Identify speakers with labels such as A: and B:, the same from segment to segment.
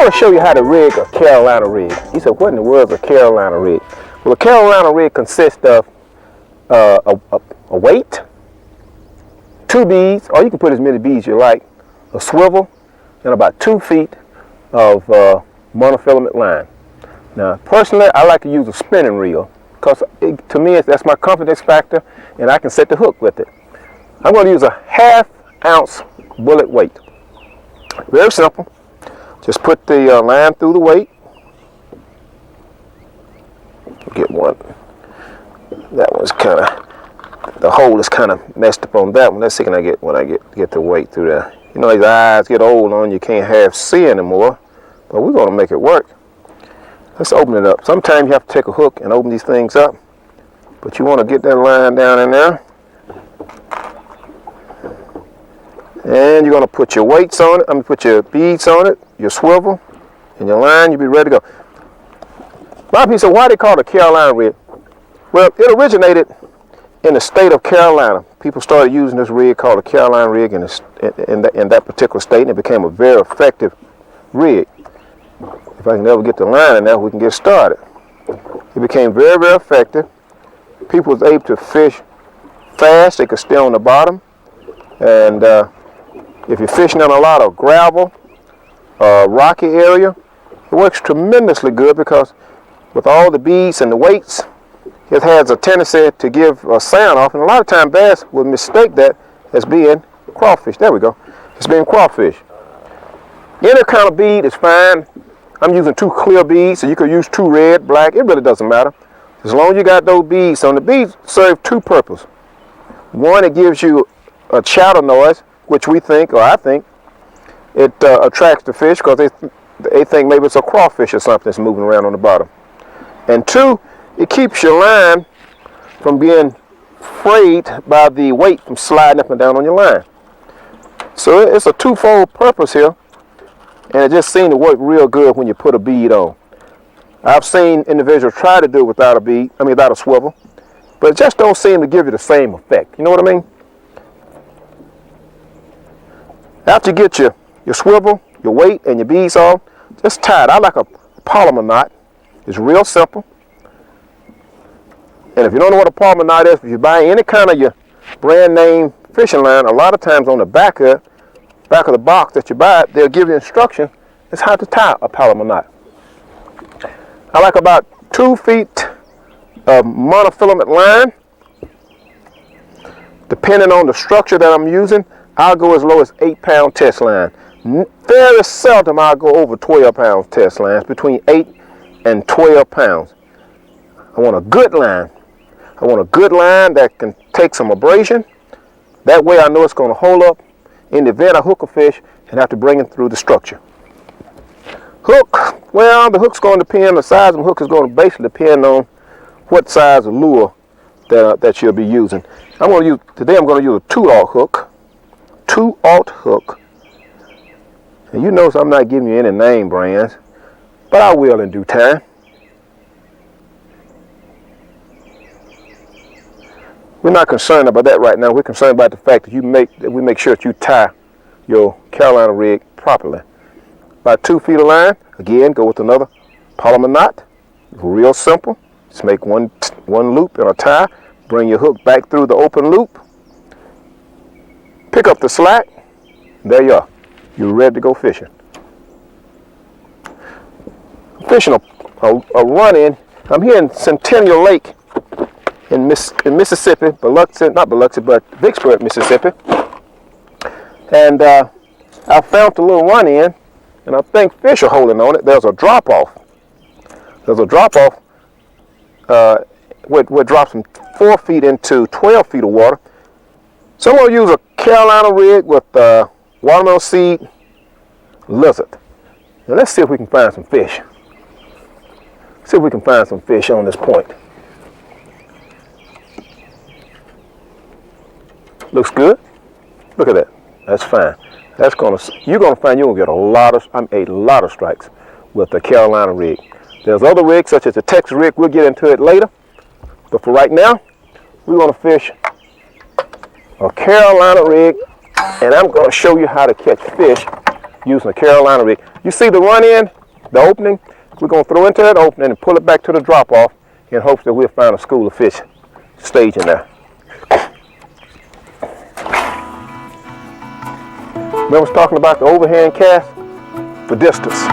A: want to show you how to rig a Carolina rig. You said, what in the world is a Carolina rig? Well, a Carolina rig consists of a weight, 2 beads, or you can put as many beads you like, a swivel, and about 2 feet of monofilament line. Now, personally, I like to use a spinning reel because to me, that's my confidence factor, and I can set the hook with it. I'm going to use a 1/2 ounce bullet weight. Very simple. Just put the line through the weight. Get one. That one's kind of, the hole is kind of messed up on that one. Let's see when I get the weight through there. You know, these eyes get old on you can't half see anymore, but we're going to make it work. Let's open it up. Sometimes you have to take a hook and open these things up, but you want to get that line down in there. And you're going to put your weights on it. I'm going to put your beads on it, your swivel, and your line. You'll be ready to go. A lot of people say, why they call it a Carolina rig? Well, it originated in the state of Carolina. People started using this rig called a Carolina rig in that particular state, and it became a very effective rig. If I can ever get the line in there, we can get started. It became very, very effective. People was able to fish fast. They could stay on the bottom. And if you're fishing in a lot of gravel, rocky area, it works tremendously good because with all the beads and the weights, it has a tendency to give a sound off, and a lot of times bass will mistake that as being crawfish. There we go. It's being crawfish. Any kind of bead is fine. I'm using 2 clear beads, so you could use 2 red, black. It really doesn't matter. As long as you got those beads on. The beads serve 2 purposes. One, it gives you a chatter noise, which we think, or I think, it attracts the fish because they think maybe it's a crawfish or something that's moving around on the bottom. And 2, it keeps your line from being frayed by the weight from sliding up and down on your line. So it's a 2-fold purpose here, and it just seemed to work real good when you put a bead on. I've seen individuals try to do it without without a swivel, but it just don't seem to give you the same effect. You know what I mean? After you get your swivel, your weight, and your beads on, just tie it. I like a polymer knot. It's real simple. And if you don't know what a polymer knot is, if you buy any kind of your brand name fishing line, a lot of times on the back of the box that you buy, they'll give you instructions as how to tie a polymer knot. I like about 2 feet of monofilament line. Depending on the structure that I'm using, I'll go as low as 8-pound test line. Very seldom I'll go over 12-pound test lines, between 8 and 12 pounds. I want a good line. I want a good line that can take some abrasion. That way I know it's going to hold up in the event I hook a fish and have to bring it through the structure. Hook, well, the hook's going to depend, the size of the hook is going to basically depend on what size of lure that you'll be using. Today I'm going to use a 2-aught hook. 2-aught hook. And you notice I'm not giving you any name brands, but I will in due time. We're not concerned about that right now. We're concerned about the fact that we make sure that you tie your Carolina rig properly. About 2 feet of line. Again, go with another polymer knot. Real simple. Just make one loop and a tie. Bring your hook back through the open loop. Pick up the slack. There you are. You're ready to go fishing. Fishing a run-in. I'm here in Centennial Lake in Mississippi, but Vicksburg, Mississippi. And I found a little run-in, and I think fish are holding on it. There's a drop-off. There's a drop-off where it drops from 4 feet into 12 feet of water. So I'm going to use a Carolina rig with watermelon seed lizard. Now let's see if we can find some fish. See if we can find some fish on this point. Looks good. Look at that. That's fine. You're gonna find you're gonna get a lot of strikes with the Carolina rig. There's other rigs such as the Texas rig. We'll get into it later. But for right now, we're gonna fish a Carolina rig, and I'm gonna show you how to catch fish using a Carolina rig. You see the run in, the opening? We're going to throw into that opening and pull it back to the drop off in hopes that we'll find a school of fish staging there. Remember I was talking about the overhand cast for distance.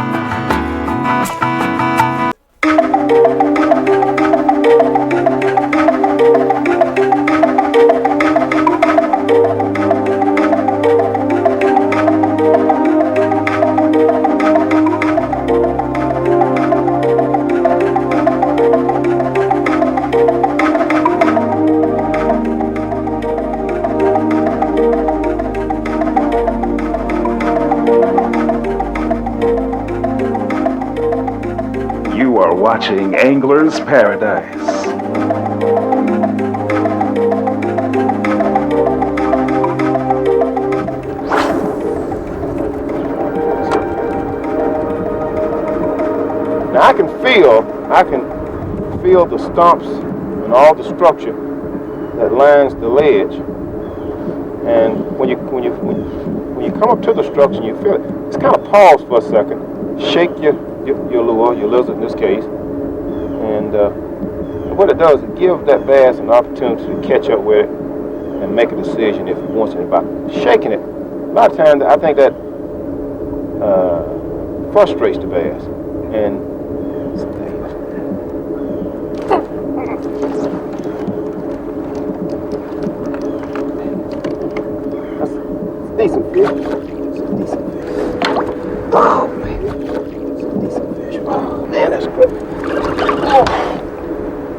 B: You are watching Angler's Paradise.
A: Now I can feel the stumps and all the structure that lines the ledge. And when you come up to the structure, you feel it. Just kind of pause for a second, shake your lure, your lizard in this case, and what it does is give that bass an opportunity to catch up with it and make a decision if he wants it. By shaking it, a lot of times I think that frustrates the bass. And decent fish. Decent fish. Oh man, it's a decent fish. Oh man, that's good.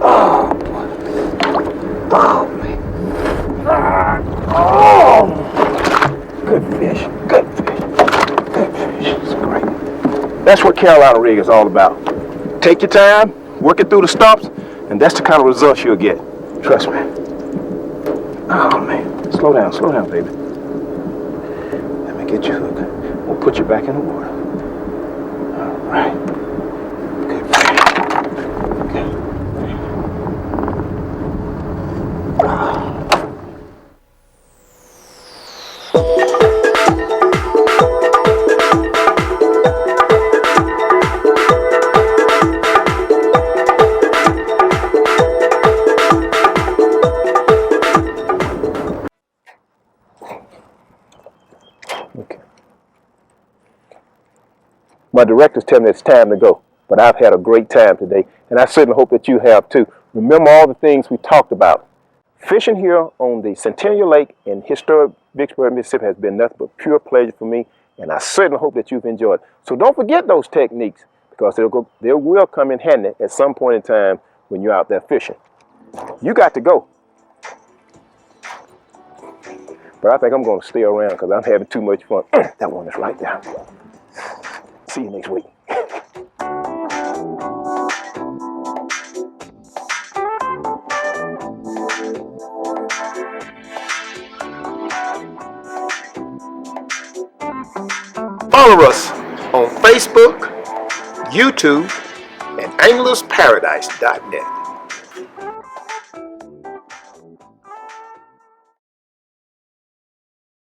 A: Oh boy. Oh man. Oh, good fish. Good fish. Good fish. It's great. That's what Carolina rig is all about. Take your time, work it through the stumps, and that's the kind of results you'll get. Trust me. Oh man, slow down, baby. Get your hook. We'll put you back in the water. All right. Good. Okay. Okay. My directors tell me it's time to go, but I've had a great time today, and I certainly hope that you have too. Remember all the things we talked about. Fishing here on the Centennial Lake in historic Vicksburg, Mississippi has been nothing but pure pleasure for me, and I certainly hope that you've enjoyed. So don't forget those techniques, because they will come in handy at some point in time when you're out there fishing. You got to go. But I think I'm going to stay around because I'm having too much fun. That one is right there. See you next week. Follow us on Facebook, YouTube, and anglersparadise.net.